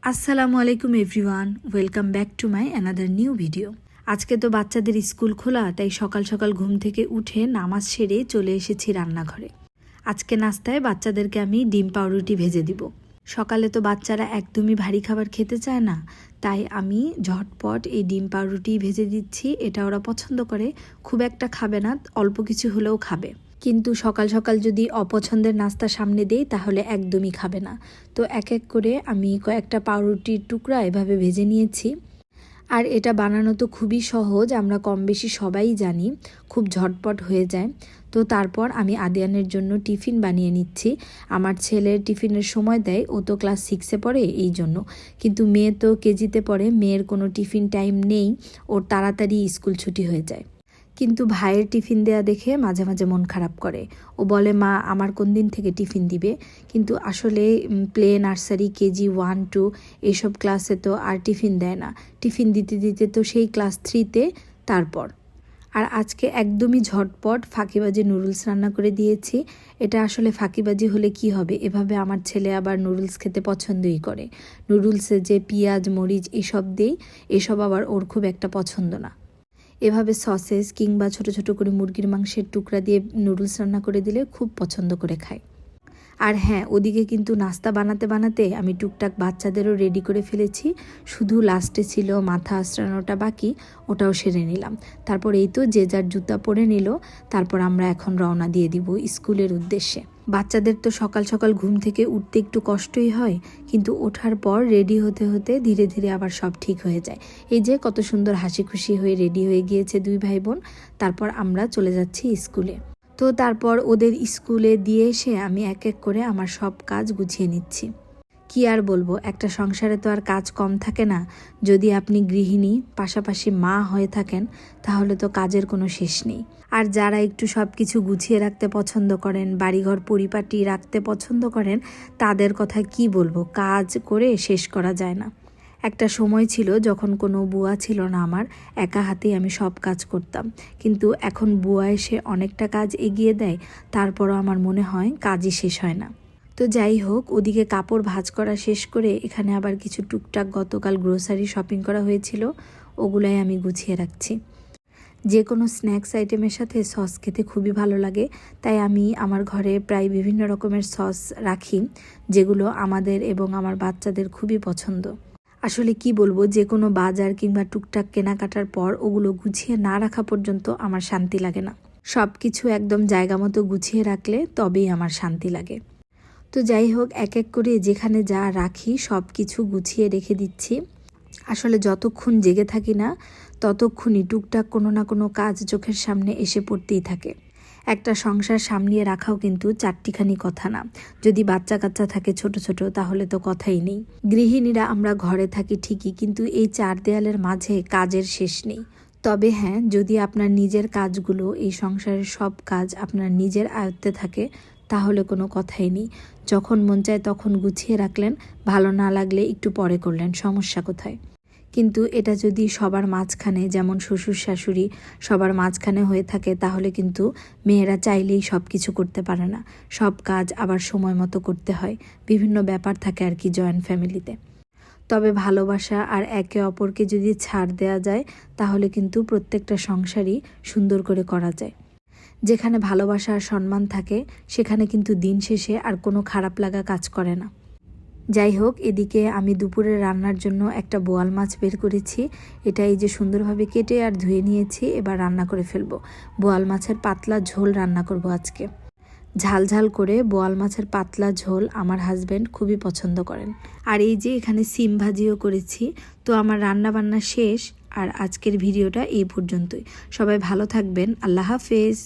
আসসালামু আলাইকুম everyone, welcome back to my another new video. আজকে তো বাচ্চাদের স্কুল খোলা, তাই সকাল সকাল ঘুম থেকে উঠে নামাজ সেরে চলে এসেছি রান্নাঘরে। আজকে নাস্তায় বাচ্চাদেরকে আমি ডিম পাউরুটি ভেজে দিব। সকালে তো বাচ্চারা একদমই ভারী খাবার খেতে চায় না, তাই আমি ঝটপট এই ডিম পাউরুটি ভেজে দিচ্ছি। এটা ওরা পছন্দ করে, খুব একটা খাবে না, অল্প কিছু হলেও খাবে। কিন্তু সকাল সকাল যদি অপছন্দের নাস্তা সামনে দেই তাহলে একদমই খাবে না। তো এক এক করে আমি কয়েকটা পাউরুটির টুকরা এভাবে ভেজে নিয়েছি। আর এটা বানানো তো খুবই সহজ, আমরা কম বেশি সবাই জানি, খুব ঝটপট হয়ে যায়। তো তারপর আমি আদিয়ানের জন্য টিফিন বানিয়ে নিচ্ছি। আমার ছেলের টিফিনের সময় দেয়, ও তো ক্লাস 6-এ পড়ে এই জন্য। কিন্তু মেয়ে তো কেজিতে পড়ে, মেয়ের কোনো টিফিন টাইম নেই, ওর তাড়াতাড়ি স্কুল ছুটি হয়ে যায়। কিন্তু ভাইয়ের টিফিন দেয়া দেখে মাঝে মাঝে মন খারাপ করে। ও বলে, মা আমার কোন দিন থেকে টিফিন দিবে? কিন্তু আসলে প্লে নার্সারি, কেজি 1-2 এইসব ক্লাসে তো আর টিফিন দেয় না। টিফিন দিতে দিতে তো সেই ক্লাস 3-তে তারপর। আর আজকে একদমই ঝটপট ফাঁকিবাজি নুডলস রান্না করে দিয়েছি। এটা আসলে ফাঁকিবাজি হলে কি হবে, এভাবে আমার ছেলে আবার নুডলস খেতে পছন্দই করে। নুডলসে যে পেঁয়াজ মরিচ এসব দেই, এসব আবার ওর খুব একটা পছন্দ না। এভাবে সসেস কিংবা ছোট ছোট করে মুরগির মাংসের টুকরা দিয়ে নুডলস রান্না করে দিলে খুব পছন্দ করে খায়। আর হ্যাঁ, ওদিকে কিন্তু নাস্তা বানাতে বানাতে আমি টুকটাক বাচ্চাদেরও রেডি করে ফেলেছি। শুধু লাস্টে ছিল মাথা আঁচড়ানোটা বাকি, ওটাও সেরে নিলাম। তারপর এই তো যে যার জুতা পরে নিল। তারপর আমরা এখন রওনা দিয়ে দিব স্কুলের উদ্দেশ্যে। বাচ্চাদের তো সকাল সকাল ঘুম থেকে উঠতে একটু কষ্টই হয়, কিন্তু ওঠার পর রেডি হতে হতে ধীরে ধীরে আবার সব ঠিক হয়ে যায়। এই যে কত সুন্দর হাসি খুশি হয়ে রেডি হয়ে গিয়েছে দুই ভাই বোন। তারপর আমরা চলে যাচ্ছি স্কুলে। তো তারপর ওদের স্কুলে দিয়ে এসে আমি এক এক করে আমার সব কাজ গুছিয়ে নিচ্ছি। কি আর বলবো, একটা সংসারে তো আর কাজ কম থাকে না। যদি আপনি গৃহিণী পাশাপাশি মা হয়ে থাকেন তাহলে তো কাজের কোনো শেষ নেই। আর যারা একটু সব কিছু গুছিয়ে রাখতে পছন্দ করেন, বাড়িঘর পরিপাটি রাখতে পছন্দ করেন, তাদের কথা কি বলবো, কাজ করে শেষ করা যায় না। একটা সময় ছিল যখন কোনো বুয়া ছিল না আমার, একা হাতেই আমি সব কাজ করতাম। কিন্তু এখন বুয়া এসে অনেকটা কাজ এগিয়ে দেয়, তারপরও আমার মনে হয় কাজই শেষ হয় না। তো যাই হোক, ওদিকে কাপড় ভাঁজ করা শেষ করে এখানে আবার কিছু টুকটাক গতকাল গ্রোসারি শপিং করা হয়েছিল, ওগুলাই আমি গুছিয়ে রাখছি। যে কোনো স্ন্যাক্স আইটেমের সাথে সস খেতে খুবই ভালো লাগে, তাই আমি আমার ঘরে প্রায় বিভিন্ন রকমের সস রাখি, যেগুলো আমাদের এবং আমার বাচ্চাদের খুবই পছন্দ। আসলে কি বলবো, যে কোনো বাজার কিংবা টুকটাক কেনাকাটার পর ওগুলো গুছিয়ে না রাখা পর্যন্ত আমার শান্তি লাগে না। সব কিছু একদম জায়গা মতো গুছিয়ে রাখলে তবেই আমার শান্তি লাগে। তো যাই হোক, এক এক করে যেখানে যা রাখি সব কিছু গুছিয়ে রেখে দিচ্ছি। আসলে যতক্ষণ জেগে থাকি না ততক্ষণই টুকটাক কোনো না কোনো কাজ চোখের সামনে এসে পড়তেই থাকে। একটা সংসার সামলিয়ে রাখাও কিন্তু চারটিখানি কথা না। যদি বাচ্চা কাচ্চা থাকে ছোট ছোট তাহলে তো কথাই নেই। গৃহিণীরা আমরা ঘরে থাকি ঠিকই, কিন্তু এই চার দেয়ালের মাঝে কাজের শেষ নেই। তবে হ্যাঁ, যদি আপনার নিজের কাজগুলো, এই সংসারের সব কাজ আপনার নিজের আয়ত্তে থাকে তাহলে কোনো কথাই নেই। যখন মন চায় তখন গুছিয়ে রাখলেন, ভালো না লাগলে একটু পরে করলেন, সমস্যা কোথায়? কিন্তু এটা যদি সবার মাঝখানে, যেমন শ্বশুর শাশুড়ি সবার মাঝখানে হয়ে থাকে, তাহলে কিন্তু মেয়েরা চাইলেই সব কিছু করতে পারে না। সব কাজ আবার সময় মতো করতে হয়, বিভিন্ন ব্যাপার থাকে আর কি জয়েন্ট ফ্যামিলিতে। তবে ভালোবাসা আর একে অপরকে যদি ছাড় দেওয়া যায় তাহলে কিন্তু প্রত্যেকটা সংসারই সুন্দর করে করা যায়। যেখানে ভালোবাসা আর সম্মান থাকে সেখানে কিন্তু দিন শেষে আর কোনো খারাপ লাগা কাজ করে না। যাই হোক, এদিকে আমি দুপুরে রান্নার জন্য একটা বোয়াল মাছ বের করেছি। এটা এই যে সুন্দরভাবে কেটে আর ধুয়ে নিয়েছি, এবার রান্না করে ফেলবো। বোয়াল মাছের পাতলা ঝোল রান্না করব আজকে। ঝাল ঝাল করে বোয়াল মাছের পাতলা ঝোল আমার হাজব্যান্ড খুবই পছন্দ করেন। আর এই যে এখানে সিম ভাজিও করেছি। তো আমার রান্না বান্না শেষ, আর আজকের ভিডিওটা এই পর্যন্তই। সবাই ভালো থাকবেন, আল্লাহ হাফেজ।